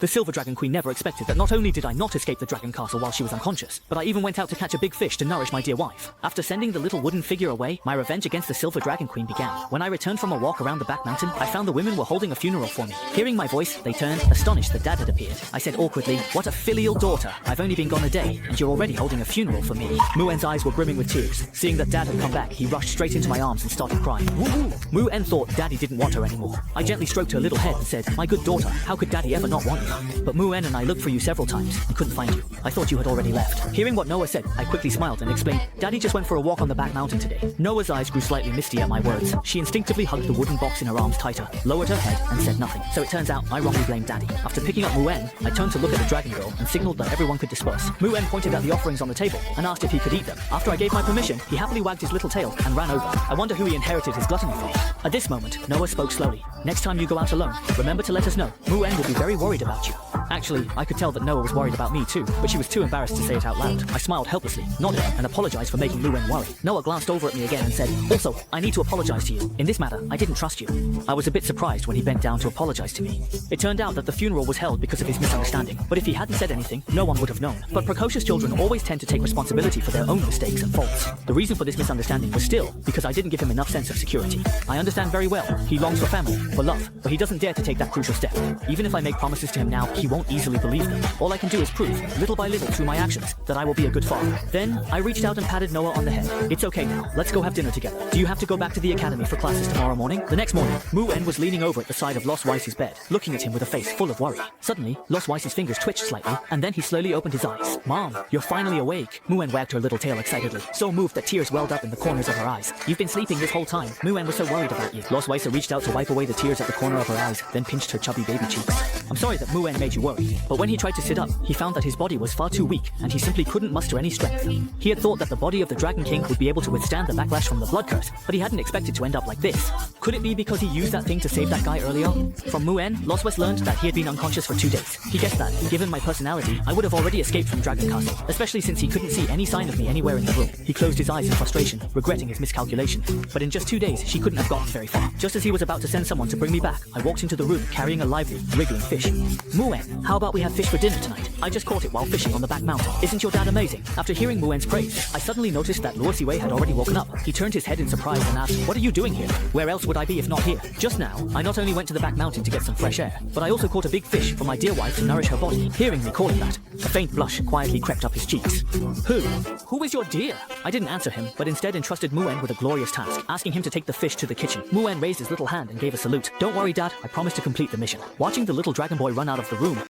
The Silver Dragon Queen never expected that not only did I not escape the dragon castle while she was unconscious, but I even went out to catch a big fish to nourish my dear wife. After sending the little wooden figure away, my revenge against the Silver Dragon Queen began. When I returned from a walk around the back mountain, I found the women were holding a funeral for me. Hearing my voice, they turned, astonished that Dad had appeared. I said awkwardly, "What a filial daughter. I've only been gone a day, and you're already holding a funeral for me." Mu-en's eyes were brimming with tears. Seeing that Dad had come back, he rushed straight into my arms and started crying. Woo-hoo! Mu-en thought Daddy didn't want her anymore. I gently stroked her little head and said, "My good daughter, how could Daddy ever not want you?" But Mu-en and I looked for you several times and couldn't find you. I thought you had already left. Hearing what Noah said, I quickly smiled and explained, "Daddy just went for a walk on the back mountain today." Noah's eyes grew slightly misty at my words. She instinctively hugged the wooden box in her arms tighter, lowered her head, and said nothing. So it turns out I wrongly blamed Daddy. After picking up Mu-en, I turned to look at the dragon girl and signaled that everyone could disperse. Mu-en pointed at the offerings on the table and asked if he could eat them. After I gave my permission, he happily wagged his little tail and ran over. I wonder who he inherited his gluttony from. At this moment, Noah spoke slowly. "Next time you go out alone, remember to let us know. Mu-en will be very worried about you." Actually, I could tell that Noah was worried about me too, but she was too embarrassed to say it out loud. I smiled helplessly, nodded, and apologized for making Mu-en worry. Noah glanced over at me again and said, "Also, I need to apologize to you. In this matter, I didn't trust you." I was a bit surprised when he bent down to apologize to me. It turned out that the funeral was held because of his misunderstanding, but if he hadn't said anything, no one would have known. But precocious children always tend to take responsibility for their own mistakes and faults. The reason for this misunderstanding was still because I didn't give him enough sense of security. I understand very well. He longs for family, for love, but he doesn't dare to take that crucial step. Even if I make promises to him now, he won't easily believe them. All I can do is prove, little by little through my actions, that I will be a good father. Then, I reached out and patted Noah on the head. "It's okay now. Let's go have dinner together. Do you have to go back to the academy for classes tomorrow morning?" The next morning, Mu-en was leaning over at the side of Los Weiss's bed, looking at him with a face full of worry. Suddenly, Los Weiss's fingers twitched slightly, and then he slowly opened his eyes. "Mom, you're finally awake." Mu-en wagged her little tail excitedly, so moved that tears welled up in the corners of her eyes. "You've been sleeping this whole time. Mu-en was so worried about you." Los Weiss reached out to wipe away the tears at the corner of her eyes, then pinched her chubby baby cheeks. "I'm sorry that Mu-en made you worry, but when he tried to sit up, he found that his body was far too weak, and he simply couldn't muster any strength. He had thought that the body of the Dragon King would be able to withstand the backlash from the blood curse, but he hadn't expected to end up like this. Could it be because he used that thing to save that guy earlier? From Mu-en, Los Weiss learned that he had been unconscious for 2 days. He guessed that, given my personality, I would have already escaped from Dragon Castle, especially since he couldn't see any sign of me anywhere in the room. He closed his eyes in frustration, regretting his miscalculation. But in just 2 days, she couldn't have gotten very far. Just as he was about to send someone to bring me back, I walked into the room carrying a lively, wriggling fish. "Mu-en, how about we have fish for dinner tonight? I just caught it while fishing on the back mountain. Isn't your dad amazing?" After hearing Mu-en's praise, I suddenly noticed that Luo Siwei had already woken up. He turned his head in surprise and asked, "What are you doing here? Where else would I be if not here?" Just now, I not only went to the back mountain to get some fresh air, but I also caught a big fish for my dear wife to nourish her body. Hearing me calling that, a faint blush quietly crept up his cheeks. Who is your dear?" I didn't answer him, but instead entrusted Mu-en with a glorious task, asking him to take the fish to the kitchen. Mu-en raised his little hand and gave a salute. "Don't worry, Dad, I promise to complete the mission." Watching the little dragon boy run out of the room,